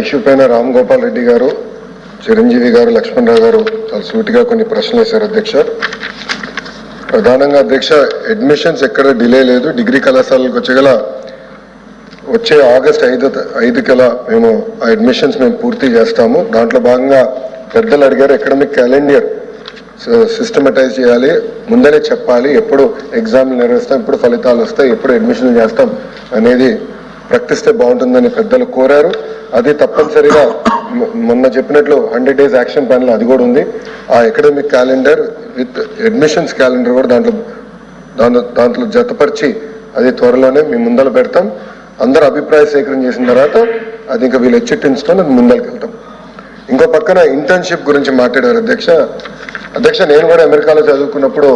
Issue పైన రామ్ గోపాల్ రెడ్డి గారు, చిరంజీవి గారు, లక్ష్మణరావు గారు చాలా సూటిగా కొన్ని ప్రశ్నలు వేశారు అధ్యక్ష. ప్రధానంగా అధ్యక్ష, అడ్మిషన్స్ ఎక్కడ డిలే లేదు. డిగ్రీ కళాశాలకు వచ్చే ఆగస్ట్ 5 కల్లా మేము ఆ అడ్మిషన్స్ మేము పూర్తి చేస్తాము. దాంట్లో భాగంగా పెద్దలు అడిగారు అకాడమిక్ క్యాలెండర్ సిస్టమటైజ్ చేయాలి, ముందరే చెప్పాలి, ఎప్పుడు ఎగ్జామ్లు నిర్వహిస్తాం, ఎప్పుడు ఫలితాలు వస్తాయి, ఎప్పుడు అడ్మిషన్లు చేస్తాం అనేది ప్రకటిస్తే బాగుంటుందని పెద్దలు కోరారు. అది తప్పనిసరిగా మొన్న చెప్పినట్లు 100 days యాక్షన్ ప్లాన్లో అది కూడా ఉంది. ఆ academic calendar with admissions calendar కూడా దాంట్లో జతపరిచి అది త్వరలోనే మేము ముందలు పెడతాం. అందరూ అభిప్రాయ సేకరణ చేసిన తర్వాత అది ఇంకా వీళ్ళు హెచ్చరించుకొని అది ముందరికి వెళ్తాం. ఇంకో పక్కన ఇంటర్న్షిప్ గురించి మాట్లాడారు అధ్యక్ష. నేను కూడా అమెరికాలో చదువుకున్నప్పుడు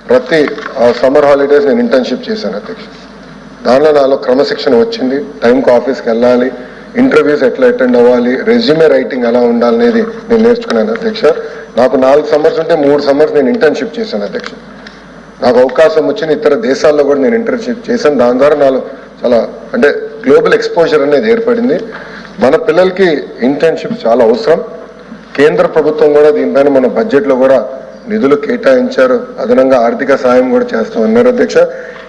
ప్రతి సమ్మర్ హాలిడేస్ నేను ఇంటర్న్షిప్ చేశాను అధ్యక్ష. దానిలో నాలో క్రమశిక్షణ వచ్చింది. టైంకి ఆఫీస్కి వెళ్ళాలి, ఇంటర్వ్యూస్ ఎట్లా అటెండ్ అవ్వాలి, రెజ్యూమే రైటింగ్ ఎలా ఉండాలనేది నేను నేర్చుకున్నాను అధ్యక్ష. నాకు 4 summers ఉంటే 3 summers నేను ఇంటర్న్షిప్ చేశాను అధ్యక్ష. నాకు అవకాశం వచ్చిన ఇతర దేశాల్లో కూడా నేను ఇంటర్న్షిప్ చేశాను. దాని ద్వారా నాలో చాలా గ్లోబల్ ఎక్స్పోజర్ అనేది ఏర్పడింది. మన పిల్లలకి ఇంటర్న్షిప్ చాలా అవసరం. కేంద్ర ప్రభుత్వం కూడా దీనిపైన మన బడ్జెట్లో కూడా నిధులు కేటాయించారు. అదనంగా ఆర్థిక సాయం కూడా చేస్తాం అన్నారు అధ్యక్ష.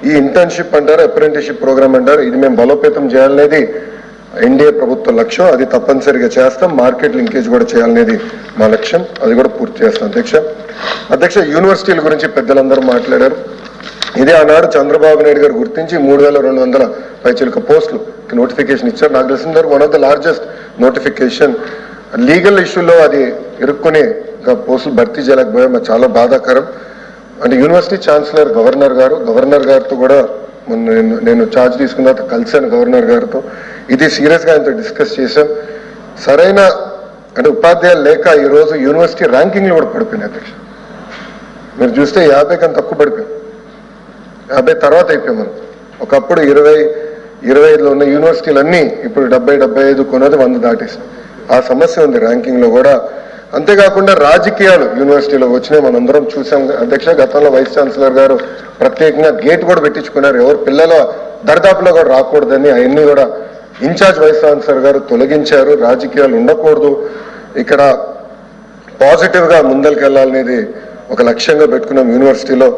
ఈ ఇంటర్న్షిప్ అంటారు, అప్రెంటిస్షిప్ ప్రోగ్రామ్ అంటారు, ఇది మేము బలోపేతం చేయాలనేది ఎన్డీఏ ప్రభుత్వ లక్ష్యం. అది తప్పనిసరిగా చేస్తాం. మార్కెట్ లింకేజ్ కూడా చేయాలనేది మా లక్ష్యం. అది కూడా పూర్తి చేస్తాం అధ్యక్ష. యూనివర్సిటీల గురించి పెద్దలందరూ మాట్లాడారు. ఇదే ఆనాడు చంద్రబాబు నాయుడు గారు గుర్తించి 3200 పైచిలుక పోస్టులు నోటిఫికేషన్ ఇచ్చారు. నాకు తెలిసిన వరకు one of the largest notification. Legal ఇష్యూలో అది ఇరుక్కుని పోస్టులు భర్తీ చేయలేకపోయాం. చాలా బాధాకరం. యూనివర్సిటీ ఛాన్సలర్ గవర్నర్ గారితో కూడా నేను ఛార్జ్ తీసుకున్న తర్వాత కలిశాను గవర్నర్ గారితో. ఇది సీరియస్గా ఆయనతో డిస్కస్ చేశాం. సరైన ఉపాధ్యాయులు లేక ఈరోజు యూనివర్సిటీ ర్యాంకింగ్లు కూడా పడిపోయినాయి అధ్యక్ష. మీరు చూస్తే 50 కన్నా తక్కువ పడిపోయాం. 50 తర్వాత అయిపోయాం మనం. ఒకప్పుడు 20-25లో ఉన్న యూనివర్సిటీలన్నీ ఇప్పుడు 70-75 కొన్నది 100 దాటేసాం. ఆ సమస్య ఉంది ర్యాంకింగ్లో కూడా. అంతేకాకుండా రాజకీయాలు యూనివర్సిటీలో వచ్చినాయి, మనందరం చూసాం అధ్యక్ష. గతంలో వైస్ ఛాన్సలర్ గారు ప్రత్యేకంగా గేట్ కూడా పెట్టించుకున్నారు, ఎవరు పిల్లల దరిదాపులో కూడా రాకూడదని. అవన్నీ కూడా ఇన్ఛార్జ్ వైస్ ఛాన్సలర్ గారు తొలగించారు. రాజకీయాలు ఉండకూడదు, ఇక్కడ పాజిటివ్గా ముందరికి వెళ్ళాలనేది ఒక లక్ష్యంగా పెట్టుకున్నాం యూనివర్సిటీలో.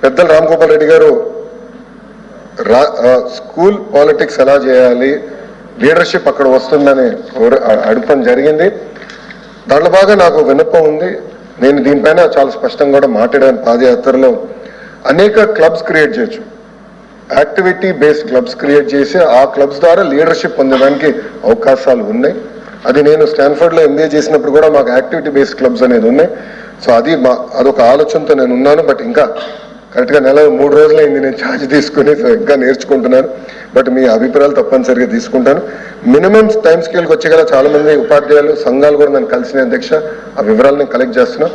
పెద్దలు రామ్ గోపాల్ రెడ్డి గారు స్కూల్ పాలిటిక్స్ ఎలా చేయాలి, లీడర్షిప్ అక్కడ వస్తుందని అడగడం జరిగింది. దాంట్లో బాగా నాకు విన్నపం ఉంది. నేను దీనిపైన చాలా స్పష్టంగా కూడా మాట్లాడాను. పాదయాత్రలో అనేక క్లబ్స్ క్రియేట్ చేయొచ్చు, యాక్టివిటీ బేస్డ్ క్లబ్స్ క్రియేట్ చేసి ఆ క్లబ్స్ ద్వారా లీడర్షిప్ పొందడానికి అవకాశాలు ఉన్నాయి. అది నేను స్టాన్ఫర్డ్లో ఎంబీఏ చేసినప్పుడు కూడా మాకు యాక్టివిటీ బేస్డ్ క్లబ్స్ అనేది ఉన్నాయి. సో అదొక ఆలోచనతో నేను ఉన్నాను. బట్ ఇంకా కరెక్ట్గా 3 రోజులైంది నేను ఛార్జ్ తీసుకుని, సో ఇంకా నేర్చుకుంటున్నాను. బట్ మీ అభిప్రాయాలు తప్పనిసరిగా తీసుకుంటాను. మినిమం టైం స్కేల్కి వచ్చేగల చాలా మంది ఉపాధ్యాయులు సంఘాలు కూడా నన్ను కలిసిన అధ్యక్ష. ఆ వివరాలు నేను కలెక్ట్ చేస్తున్నా.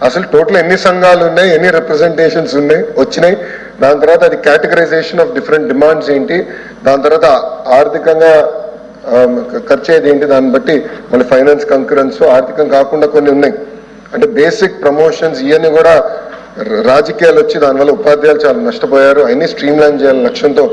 అసలు టోటల్ ఎన్ని సంఘాలు ఉన్నాయి, ఎన్ని రిప్రజెంటేషన్స్ వచ్చినాయి, దాని తర్వాత అది కేటగరైజేషన్ ఆఫ్ డిఫరెంట్ డిమాండ్స్ ఏంటి, దాని తర్వాత ఆర్థికంగా ఖర్చు అయ్యేది ఏంటి, దాన్ని బట్టి మళ్ళీ ఫైనాన్స్ కంకరెన్స్, ఆర్థికం కాకుండా కొన్ని ఉన్నాయి. బేసిక్ ప్రమోషన్స్ ఇవన్నీ కూడా రాజకీయాలు వచ్చి దానివల్ల ఉపాధ్యాయులు చాలా నష్టపోయారు. అన్ని స్ట్రీమ్ లైన్ చేయాలని లక్ష్యంతో